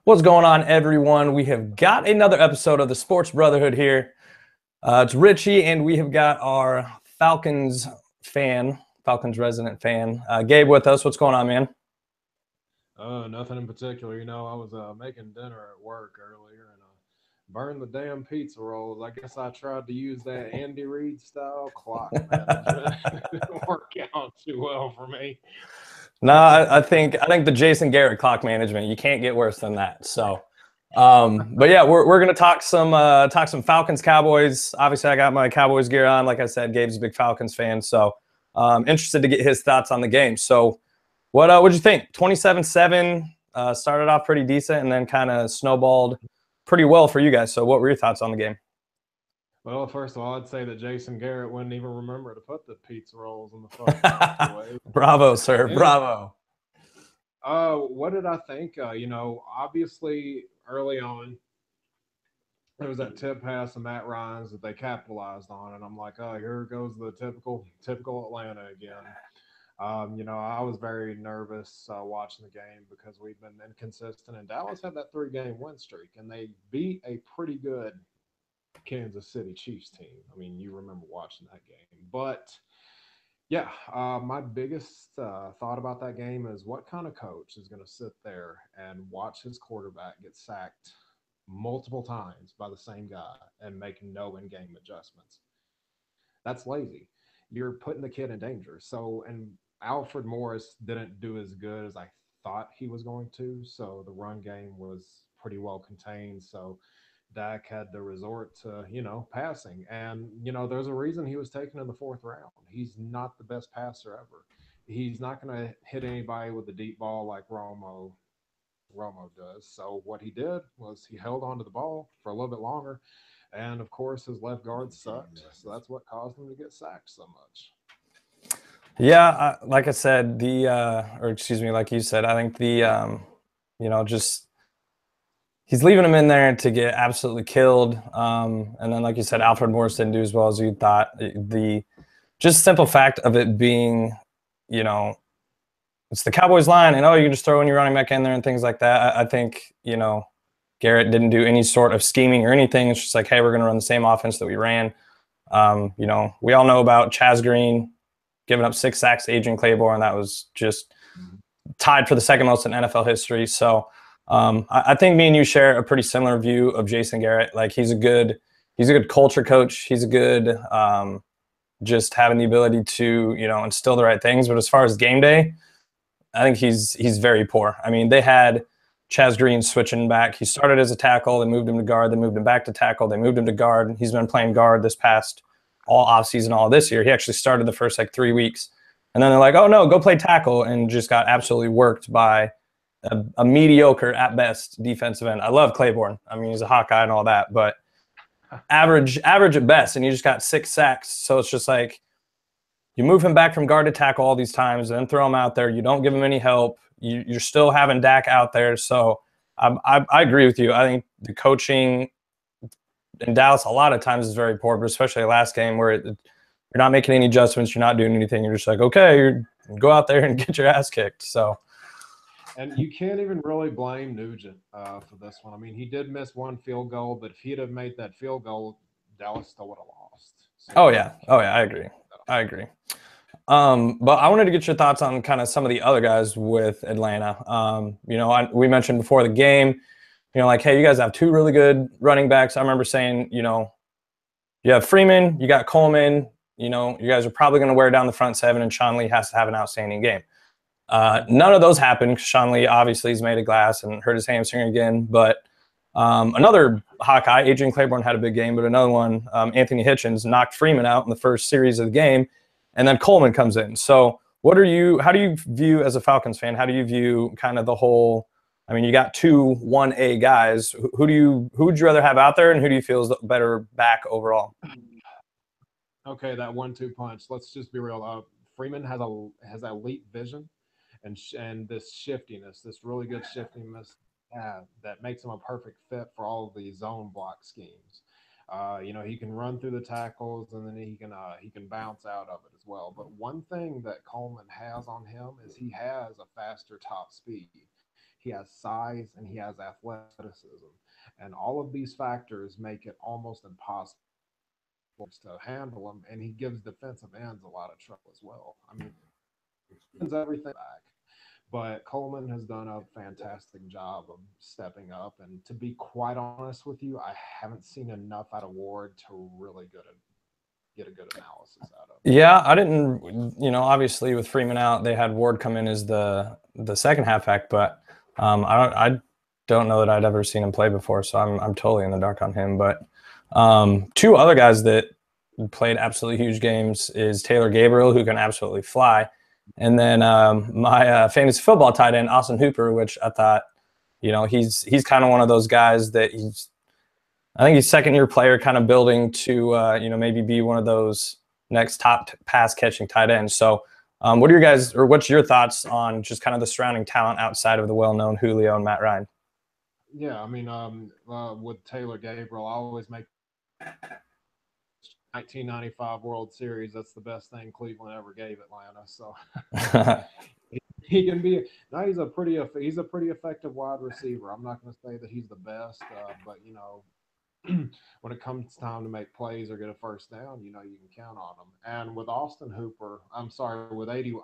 What's going on, everyone? We have got another episode of the Sports Brotherhood here. It's Richie, and we have got our Falcons resident fan, Gabe, with us. What's going on, man? Nothing in particular. I was making dinner at work earlier and burned the damn pizza rolls. I guess I tried to use that Andy Reid style clock management. It didn't work out too well for me. No, I think the Jason Garrett clock management. You can't get worse than that. So, but yeah, we're gonna talk some Falcons Cowboys. Obviously, I got my Cowboys gear on. Like I said, Gabe's a big Falcons fan, so interested to get his thoughts on the game. So, what'd you think? 27-7 started off pretty decent, and then kind of snowballed pretty well for you guys. So, what were your thoughts on the game? Well, first of all, I'd say that Jason Garrett wouldn't even remember to put the pizza rolls in the fucking microwave. Bravo, sir. Anyway, Bravo. what did I think? Obviously early on there was that tip pass to Matt Ryan's that they capitalized on, and I'm like, oh, here goes the typical Atlanta again. I was very nervous watching the game because we've been inconsistent, and Dallas had that 3-game win streak, and they beat a pretty good Kansas City Chiefs team. I mean, you remember watching that game, but yeah, my biggest thought about that game is what kind of coach is going to sit there and watch his quarterback get sacked multiple times by the same guy and make no in-game adjustments. That's lazy. You're putting the kid in danger. So, and Alfred Morris didn't do as good as I thought he was going to. So the run game was pretty well contained. So Dak had to resort to, passing. And, there's a reason he was taken in the fourth round. He's not the best passer ever. He's not going to hit anybody with a deep ball like Romo does. So what he did was he held on to the ball for a little bit longer. And of course, his left guard sucked. So that's what caused him to get sacked so much. Yeah, like I said, like you said, I think just he's leaving him in there to get absolutely killed. And then, like you said, Alfred Morris didn't do as well as you thought. The just simple fact of it being, it's the Cowboys line, and you can just throw in your running back in there and things like that. I think, Garrett didn't do any sort of scheming or anything. It's just like, hey, we're going to run the same offense that we ran. We all know about Chaz Green giving up 6 sacks to Adrian Clayborn. That was just tied for the second most in NFL history. So I think me and you share a pretty similar view of Jason Garrett. Like he's a good culture coach. He's a good just having the ability to instill the right things. But as far as game day, I think he's very poor. I mean, they had Chaz Green switching back. He started as a tackle, they moved him to guard, they moved him back to tackle, they moved him to guard. He's been playing guard this past all offseason, all this year. He actually started the first 3 weeks. And then they're like, oh no, go play tackle, and just got absolutely worked by a mediocre at best defensive end. I love Clayborn. I mean, he's a Hawkeye and all that, but average at best, and he just got 6 sacks. So it's just like you move him back from guard to tackle all these times, then throw him out there. You don't give him any help. You're still having Dak out there. So I agree with you. I think the coaching in Dallas a lot of times is very poor, but especially last game where you're not making any adjustments, you're not doing anything. You're just like, okay, go out there and get your ass kicked. So. And you can't even really blame Nugent for this one. I mean, he did miss one field goal, but if he'd have made that field goal, Dallas still would have lost. So, oh yeah, I agree. But I wanted to get your thoughts on kind of some of the other guys with Atlanta. We mentioned before the game, like, hey, you guys have 2 really good running backs. I remember saying, you have Freeman, you got Coleman, you guys are probably going to wear down the front 7, and Sean Lee has to have an outstanding game. None of those happened. Sean Lee obviously is made of glass and hurt his hamstring again. But another Hawkeye, Adrian Clayborn, had a big game, but another one, Anthony Hitchens, knocked Freeman out in the first series of the game. And then Coleman comes in. So how do you view, as a Falcons fan, how do you view kind of the whole, I mean, you got 2 1A guys. Who would you rather have out there, and who do you feel is the better back overall? Okay, that 1-2 punch. Let's just be real. Freeman has elite vision and this shiftiness, this really good shiftiness that makes him a perfect fit for all of the zone block schemes. He can run through the tackles, and then he can bounce out of it as well. But one thing that Coleman has on him is he has a faster top speed. he has size, and he has athleticism. And all of these factors make it almost impossible to handle him. And he gives defensive ends a lot of trouble as well. I mean, he everything back. But Coleman has done a fantastic job of stepping up. And to be quite honest with you, I haven't seen enough out of Ward to really get a good analysis out of it. Yeah, I didn't, obviously with Freeman out, they had Ward come in as the second halfback, but I don't know that I'd ever seen him play before, so I'm totally in the dark on him. But two other guys that played absolutely huge games is Taylor Gabriel, who can absolutely fly, and then my fantasy football tight end Austin Hooper, which I thought, he's kind of one of those guys that I think he's second-year player, kind of building to maybe be one of those next top pass catching tight ends. So, what's your thoughts on just kind of the surrounding talent outside of the well-known Julio and Matt Ryan? Yeah, I mean, with Taylor Gabriel, I always make 1995 World Series. That's the best thing Cleveland ever gave Atlanta. So he can be. Now he's a pretty effective wide receiver. I'm not going to say that he's the best, but when it comes time to make plays or get a first down, you can count on him. And with Austin Hooper, I'm sorry, with 80,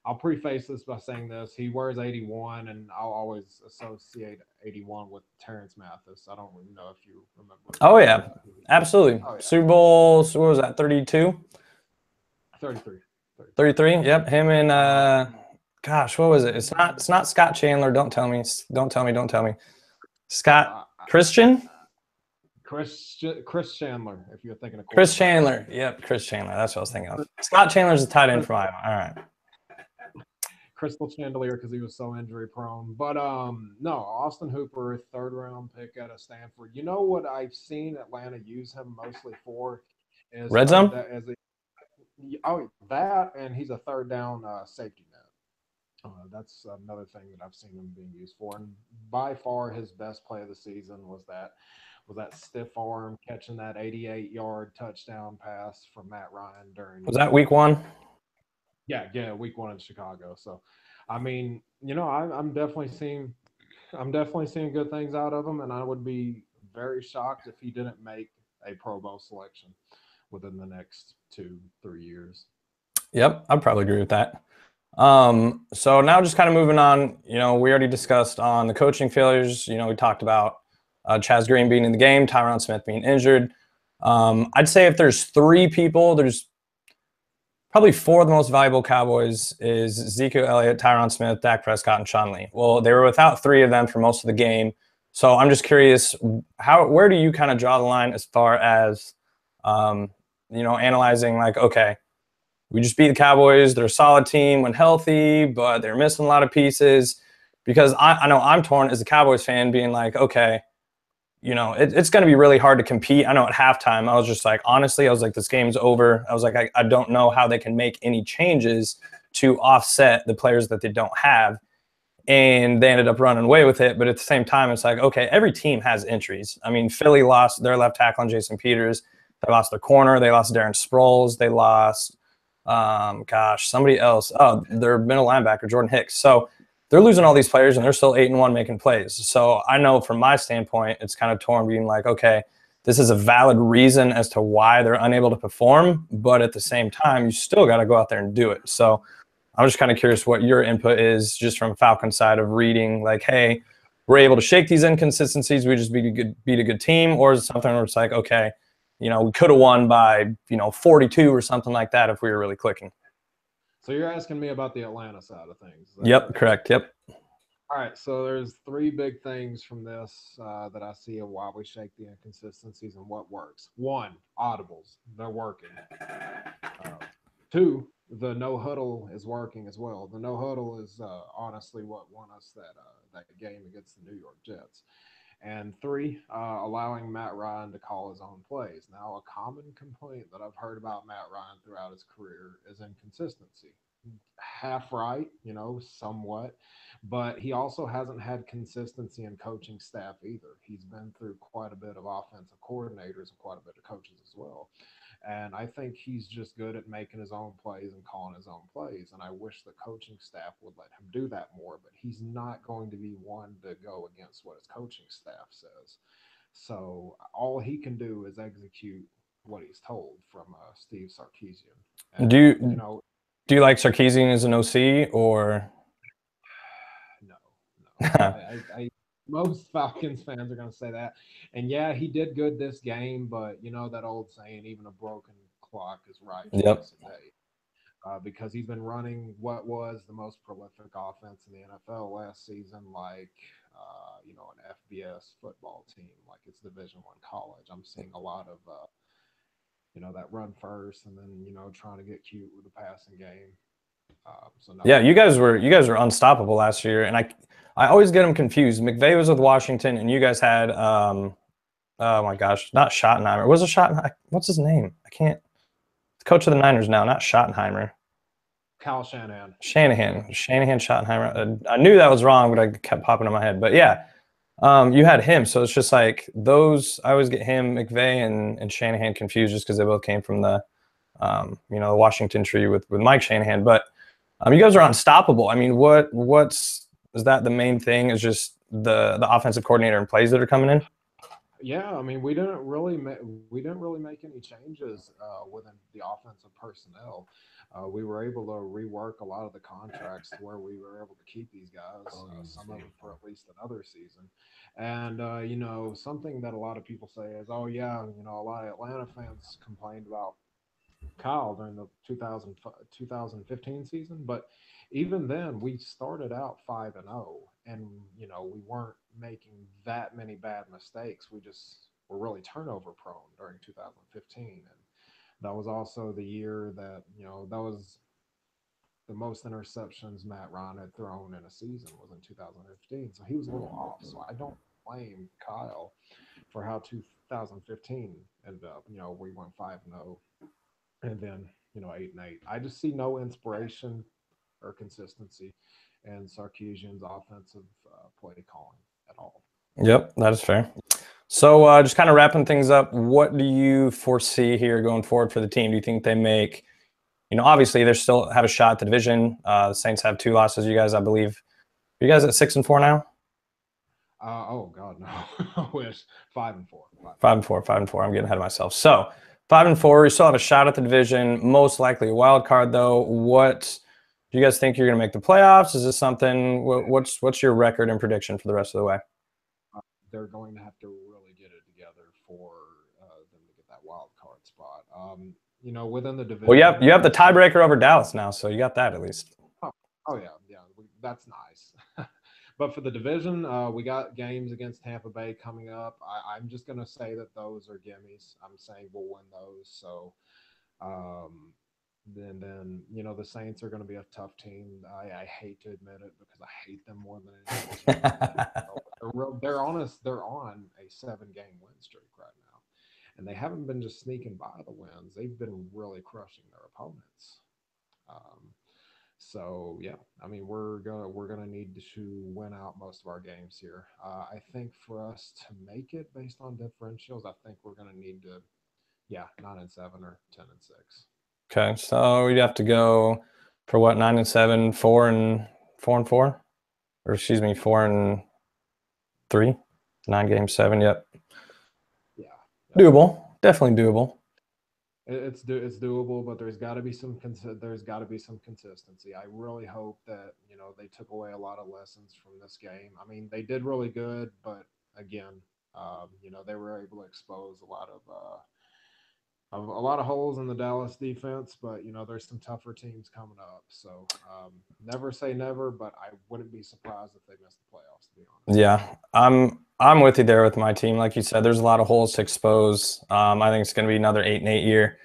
I'll preface this by saying this. He wears 81, and I'll always associate 81 with Terrence Mathis. I don't really know if you remember. Oh, yeah, absolutely. Oh, yeah. Super Bowl, what was that, 32? 33. 33, yep. Him and, gosh, what was it? It's not Scott Chandler. Don't tell me. Scott Christian? Chris Chandler, if you're thinking of Chris Chandler. Yep, Chris Chandler. That's what I was thinking of. Scott Chandler's the tight end from Iowa. All right. Crystal Chandelier because he was so injury prone. But no, Austin Hooper, third round pick out of Stanford. You know what I've seen Atlanta use him mostly for is red zone. That and he's a third down safety net. That's another thing that I've seen him being used for. And by far his best play of the season was that stiff arm catching that 88-yard touchdown pass from Matt Ryan during. Was that week 1? Yeah, week 1 in Chicago. So, I mean, I'm definitely seeing good things out of him, and I would be very shocked if he didn't make a Pro Bowl selection within the next 2-3 years. Yep, I'd probably agree with that. So now just kind of moving on, we already discussed on the coaching failures. We talked about Chaz Green being in the game, Tyron Smith being injured. I'd say if there's 3 people, there's probably 4 of the most valuable Cowboys is Ezekiel Elliot, Tyron Smith, Dak Prescott, and Sean Lee. Well, they were without 3 of them for most of the game. So I'm just curious, where do you kind of draw the line as far as, analyzing like, okay, we just beat the Cowboys. They're a solid team when healthy, but they're missing a lot of pieces. Because I know I'm torn as a Cowboys fan being like, okay, it's going to be really hard to compete. I know at halftime, I was just like, honestly, I was like, this game's over. I was like, I don't know how they can make any changes to offset the players that they don't have. And they ended up running away with it. But at the same time, it's like, okay, every team has injuries. I mean, Philly lost their left tackle on Jason Peters. They lost their corner. They lost Darren Sproles. They lost, somebody else. Oh, their middle linebacker, Jordan Hicks. So they're losing all these players, and they're still 8-1 making plays. So I know from my standpoint, it's kind of torn being like, okay, this is a valid reason as to why they're unable to perform, but at the same time, you still got to go out there and do it. So I'm just kind of curious what your input is just from Falcon side of reading, like, hey, we're able to shake these inconsistencies. We just beat a good team, or is it something where it's like, okay, we could have won by 42 or something like that if we were really clicking. So you're asking me about the Atlanta side of things. Yep, correct. Yep. All right, so there's 3 big things from this that I see of why we shake the inconsistencies and what works. 1, audibles. They're working. 2, the no huddle is working as well. The no huddle is honestly what won us that game against the New York Jets. And 3, allowing Matt Ryan to call his own plays. Now, a common complaint that I've heard about Matt Ryan throughout his career is inconsistency. Half right, somewhat. But he also hasn't had consistency in coaching staff either. He's been through quite a bit of offensive coordinators and quite a bit of coaches as well. And I think he's just good at making his own plays and calling his own plays. And I wish the coaching staff would let him do that more, but he's not going to be one to go against what his coaching staff says. So all he can do is execute what he's told from Steve Sarkisian. And, Do you you know, do you like Sarkisian as an OC or? no, no. Most Falcons fans are going to say that. And yeah, he did good this game, but you know that old saying, even a broken clock is right Yep. twice a day. Because he's been running what was the most prolific offense in the NFL last season, like an FBS football team, like it's Division One college. I'm seeing a lot of that run first, and then trying to get cute with the passing game. So no. Yeah, you guys were unstoppable last year, and I always get them confused. McVay was with Washington, and you guys had oh my gosh, not Schottenheimer. Was it Schottenheimer? What's his name? I can't. Coach of the Niners now, not Schottenheimer. Kyle Shanahan. Shanahan, Schottenheimer. I knew that was wrong, but I kept popping in my head. But yeah, you had him, so it's just like those. I always get him, McVay, and Shanahan confused just because they both came from the the Washington tree with Mike Shanahan. But you guys are unstoppable. I mean, is that the main thing? Is just the offensive coordinator and plays that are coming in? Yeah, I mean, we didn't really make any changes within the offensive personnel. We were able to rework a lot of the contracts to where we were able to keep these guys, some of them for at least another season. And something that a lot of people say is, oh yeah, a lot of Atlanta fans complained about Kyle during the 2015 season, but even then we started out 5-0, and we weren't making that many bad mistakes. We just were really turnover prone during 2015, and that was also the year that that was the most interceptions Matt Ryan had thrown in a season was in 2015. So he was a little off. So I don't blame Kyle for how 2015 ended up. We went 5-0. And then 8-8. I just see no inspiration or consistency in Sarkisian's offensive play calling at all. Yep, that is fair. So just kind of wrapping things up, what do you foresee here going forward for the team? Do you think they make, obviously they still have a shot at the division. The Saints have 2 losses. You guys, I believe, are you guys at 6-4 now? Oh God, no! I wish 5-4. 5-4. I'm getting ahead of myself. So 5-4. You still have a shot at the division. Most likely a wild card, though. What do you guys think you're going to make the playoffs? Is this something? What's your record and prediction for the rest of the way? They're going to have to really get it together for them to get that wild card spot. Within the division. Well, you have the tiebreaker over Dallas now, so you got that at least. Oh yeah, that's nice. But for the division, we got games against Tampa Bay coming up. I'm just going to say that those are gimmies. I'm saying we'll win those. So then the Saints are going to be a tough team. I hate to admit it because I hate them more than anything. They're on a 7-game win streak right now, and they haven't been just sneaking by the wins. They've been really crushing their opponents. So yeah, I mean we're gonna need to win out most of our games here. I think for us to make it based on differentials, I think we're gonna need to 9-7 or 10-6. Okay, so we'd have to go for what, 9-7, 4-4, or excuse me, 4-3, 9 games, 7. Yep. Yeah. Doable, definitely doable. It's doable, but there's got to be some consistency. I really hope that they took away a lot of lessons from this game. I mean, they did really good, but again, they were able to expose a lot of holes in the Dallas defense. But there's some tougher teams coming up, so never say never. But I wouldn't be surprised if they missed the playoffs, to be honest. Yeah, I'm with you there with my team. Like you said, there's a lot of holes to expose. I think it's going to be another 8-8 year.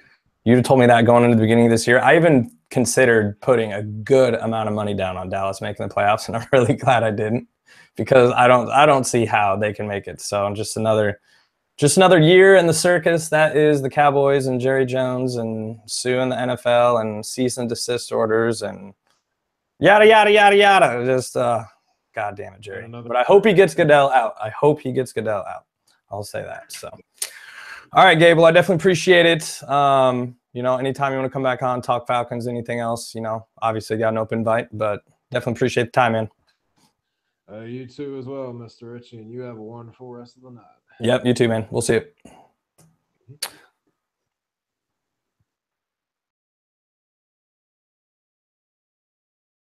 You'd have told me that going into the beginning of this year. I even considered putting a good amount of money down on Dallas making the playoffs, and I'm really glad I didn't because I don't see how they can make it. So just another year in the circus that is the Cowboys and Jerry Jones and suing the NFL and cease and desist orders and yada yada yada yada. Just God damn it, Jerry. But I hope he gets Goodell out. I'll say that. So All right, Gabe. Well, I definitely appreciate it. You know, anytime you want to come back on, talk Falcons, anything else, you know, obviously got an open invite, but definitely appreciate the time, man. You too as well, Mr. Richie, and you have a wonderful rest of the night. Yep, you too, man. We'll see you.